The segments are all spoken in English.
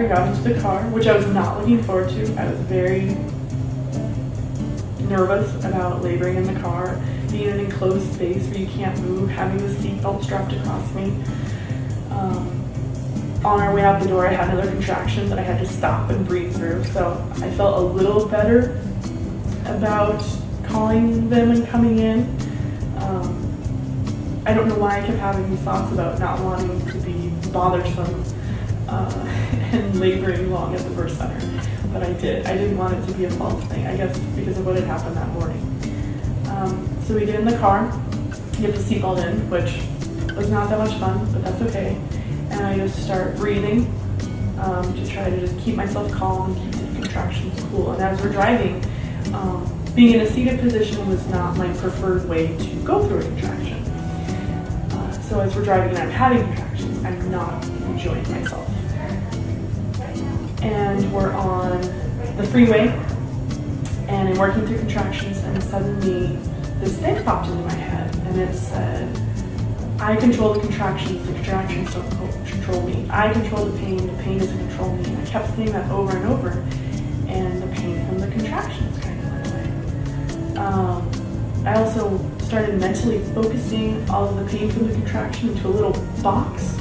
I got into the car, which I was not looking forward to. I was very nervous about laboring in the car, being in an enclosed space where you can't move, having the seatbelt strapped across me. On our way out the door, I had another contraction that I had to stop and breathe through, so I felt a little better about calling them and coming in. I don't know why I kept having these thoughts about not wanting to be bothersome and laboring long at the birth center, but I did. I didn't want it to be a false thing, I guess because of what had happened that morning. So we get in the car, get the seatbelt in, which was not that much fun, but that's okay. And I just start breathing to try to just keep myself calm and keep the contractions cool. And as we're driving, being in a seated position was not my preferred way to go through a contraction. So as we're driving and I'm having contractions, I'm not enjoying myself. And we're on the freeway, and I'm working through contractions, and suddenly this thing popped into my head, and it said, I control the contractions don't control me. I control the pain doesn't control me. And I kept saying that over and over, and the pain from the contractions kind of went away. I also started mentally focusing all of the pain from the contraction into a little box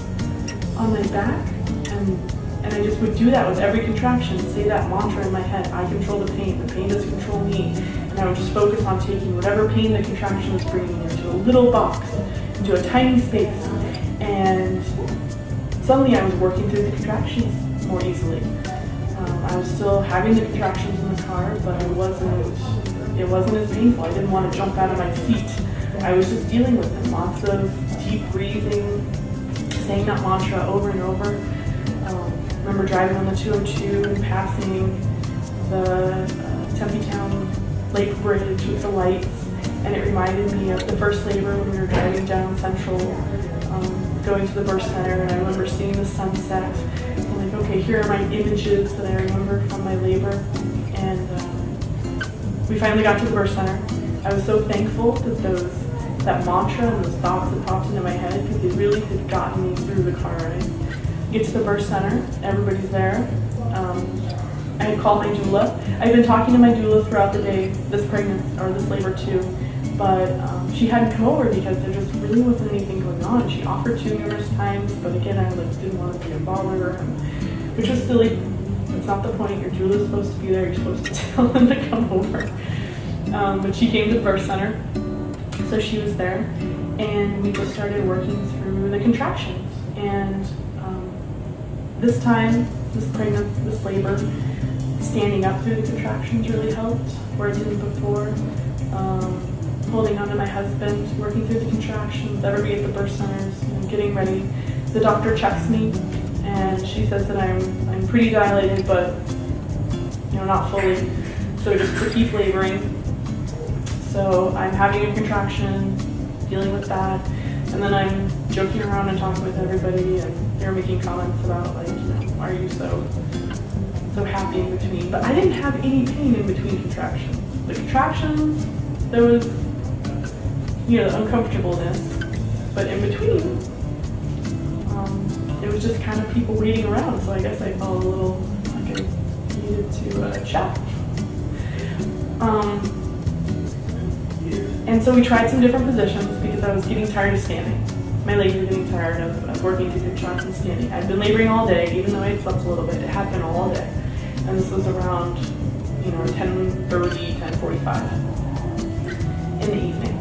on my back, and I just would do that with every contraction, say that mantra in my head, I control the pain doesn't control me, and I would just focus on taking whatever pain the contraction was bringing into a little box, into a tiny space, and suddenly I was working through the contractions more easily. I was still having the contractions in the car, but it wasn't as painful. I didn't want to jump out of my seat. I was just dealing with it. Lots of deep breathing, saying that mantra over and over. I remember driving on the 202 and passing the Tempe Town Lake Bridge with the lights, and it reminded me of the first labor when we were driving down Central, going to the birth center, and I remember seeing the sunset. I'm like, okay, here are my images that I remember from my labor, and we finally got to the birth center. I was so thankful that that mantra and those thoughts that popped into my head, because they really had gotten me through the car ride. Get to the birth center, everybody's there. I had called my doula. I've been talking to my doula throughout the day, this labor too, but she hadn't come over because there just really wasn't anything going on. She offered to numerous times, but again, I didn't want to be a bother, which was silly. That's not the point. Your doula's supposed to be there. You're supposed to tell them to come over. But she came to the birth center, so she was there, and we just started working through the contractions. And this time, this labor, standing up through the contractions really helped, where it didn't before. Holding on to my husband, working through the contractions, everybody at the birth centers, getting ready. The doctor checks me, and she says that I'm pretty dilated, but not fully. So just to keep laboring. So I'm having a contraction, dealing with that, and then I'm joking around and talking with everybody, and they're making comments about why are you so happy in between? But I didn't have any pain in between contractions. The contractions, there was the uncomfortableness, but in between, it was just kind of people waiting around. So I guess I felt a little like I needed to chat. And so we tried some different positions because I was getting tired of standing. My legs were getting tired of working through contractions standing. I'd been laboring all day, even though I had slept a little bit. It had been all day. And this was around 10:30, 10:45 in the evening.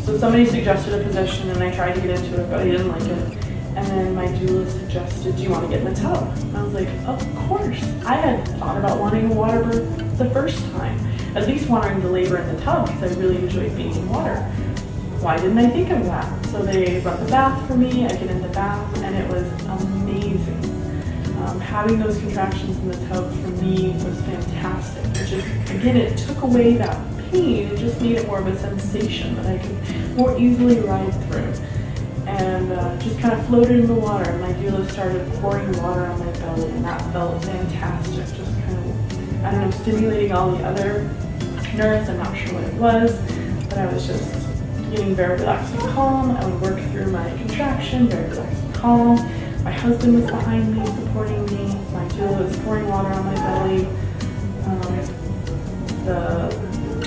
So somebody suggested a position, and I tried to get into it, but I didn't like it. And then my doula suggested, do you want to get in the tub? And I was like, of course. I had thought about wanting a water birth the first time, at least wanting to labor in the tub, because I really enjoyed being in water. Why didn't I think of that? So they run the bath for me, I get in the bath, and it was amazing. Having those contractions in the tub for me was fantastic. Again, it took away that pain, it just made it more of a sensation that I could more easily ride through. And just kind of floated in the water, and my doula started pouring water on my belly, and that felt fantastic. Just kind of, stimulating all the other nerves. I'm not sure what it was, but I was just getting very relaxed and calm. I would work through my contraction, very relaxed and calm. My husband was behind me, supporting me. My doula was pouring water on my belly.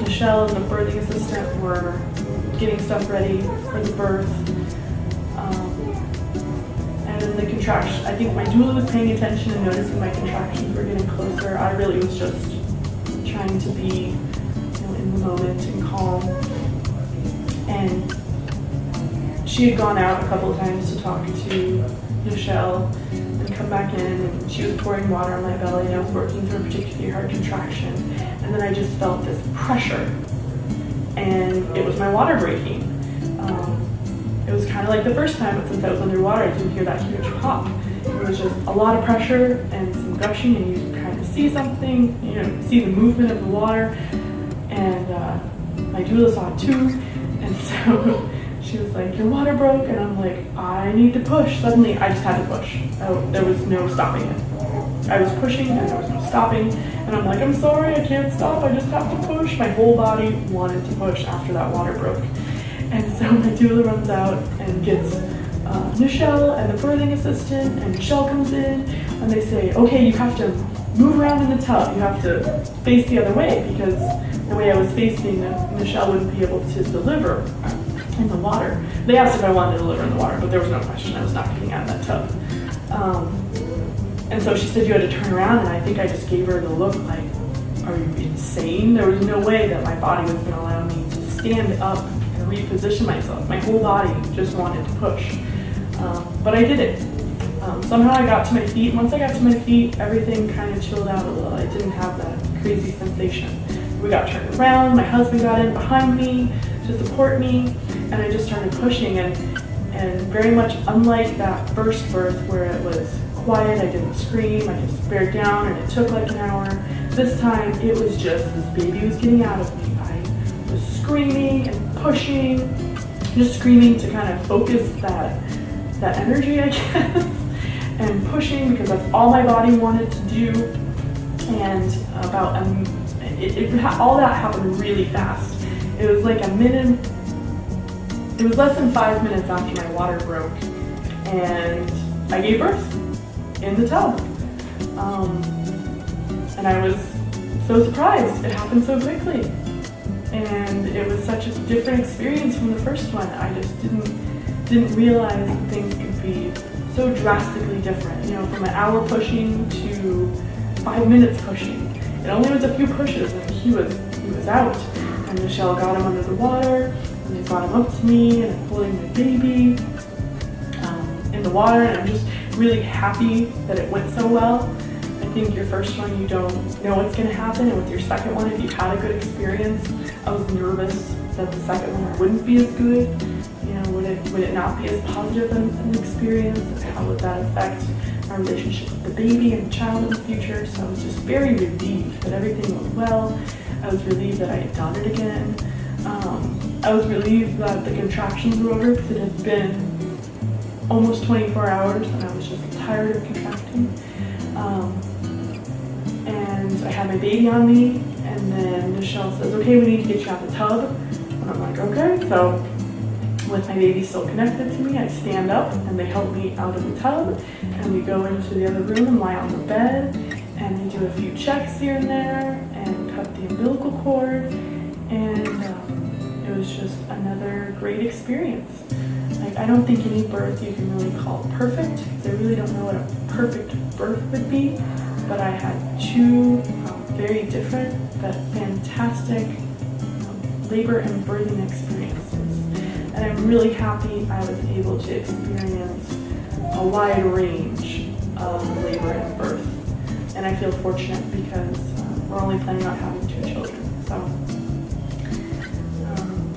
Michelle and the birthing assistant were getting stuff ready for the birth. And then the contraction, I think my doula was paying attention and noticing my contractions were getting closer. I really was just trying to be, in the moment and calm. And she had gone out a couple of times to talk to Michelle and come back in, and she was pouring water on my belly, and I was working through a particularly hard contraction. And then I just felt this pressure, and it was my water breaking. It was kind of like the first time, but since I was underwater, I didn't hear that huge pop. It was just a lot of pressure and some gushing, and you kind of see something, see the movement of the water. And my doula saw it too, and so she was like, "Your water broke," and I'm like, "I need to push." Suddenly, I just had to push. There was no stopping it. I was pushing, and there was no stopping. And I'm like, "I'm sorry, I can't stop. I just have to push." My whole body wanted to push after that water broke. And so my doula runs out and gets Michelle and the birthing assistant, and Michelle comes in, and they say, "Okay, you have to move around in the tub. You have to face the other way, because the way I was facing, Michelle wouldn't be able to deliver in the water." They asked if I wanted to deliver in the water, but there was no question. I was not getting out of that tub. And so she said you had to turn around, and I think I just gave her the look like, "Are you insane?" There was no way that my body was going to allow me to stand up and reposition myself. My whole body just wanted to push. But I did it. Somehow I got to my feet. Once I got to my feet, everything kind of chilled out a little. I didn't have that crazy sensation. We got turned around. My husband got in behind me to support me, and I just started pushing. And very much unlike that first birth where it was quiet, I didn't scream, I just bared down, and it took like an hour. This time it was just, this baby was getting out of me. I was screaming and pushing, just screaming to kind of focus that energy, I guess, and pushing because that's all my body wanted to do. And all that happened really fast. It was like it was less than 5 minutes after my water broke, and I gave birth in the tub. And I was so surprised. It happened so quickly. And it was such a different experience from the first one. I just didn't realize that things could be so drastically different. From an hour pushing to 5 minutes pushing. It only was a few pushes, and he was out. And Michelle got him under the water, and they brought him up to me, and I'm holding my baby in the water, and I'm just really happy that it went so well. I think your first one, you don't know what's going to happen, and with your second one, if you've had a good experience, I was nervous that the second one wouldn't be as good. Would it not be as positive an experience? How would that affect my relationship with the baby and the child in the future? So I was just very relieved that everything went well. I was relieved that I had done it again. I was relieved that the contractions were over, because it had been almost 24 hours and I was just tired of contracting. And I had my baby on me, and then Michelle says, "Okay, we need to get you out of the tub." And I'm like, "Okay." So with my baby still connected to me, I stand up and they help me out of the tub, and we go into the other room and lie on the bed, and they do a few checks here and there and cut the umbilical cord, and it was just another great experience. I don't think any birth you can really call perfect, because I really don't know what a perfect birth would be, but I had two very different but fantastic labor and birthing experiences. And I'm really happy I was able to experience a wide range of labor and birth. And I feel fortunate because we're only planning on having 2 children. So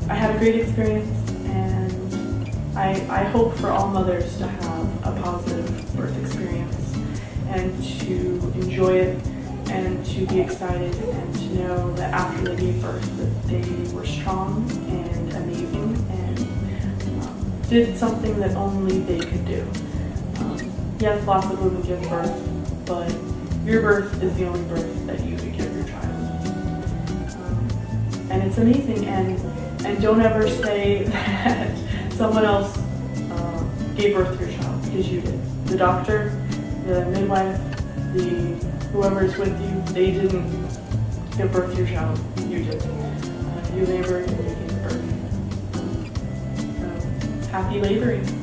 I had a great experience, and I hope for all mothers to have a positive birth experience and to enjoy it and to be excited and to know that after they gave birth that they were strong and amazing and did something that only they could do. Yes, lots of women give birth, but your birth is the only birth that you could give your child. And it's amazing, and don't ever say that someone else gave birth to your child, because you did. the doctor, the midwife, whoever's with you, they didn't give birth to your child. You did. You labored and you gave birth. So, happy laboring.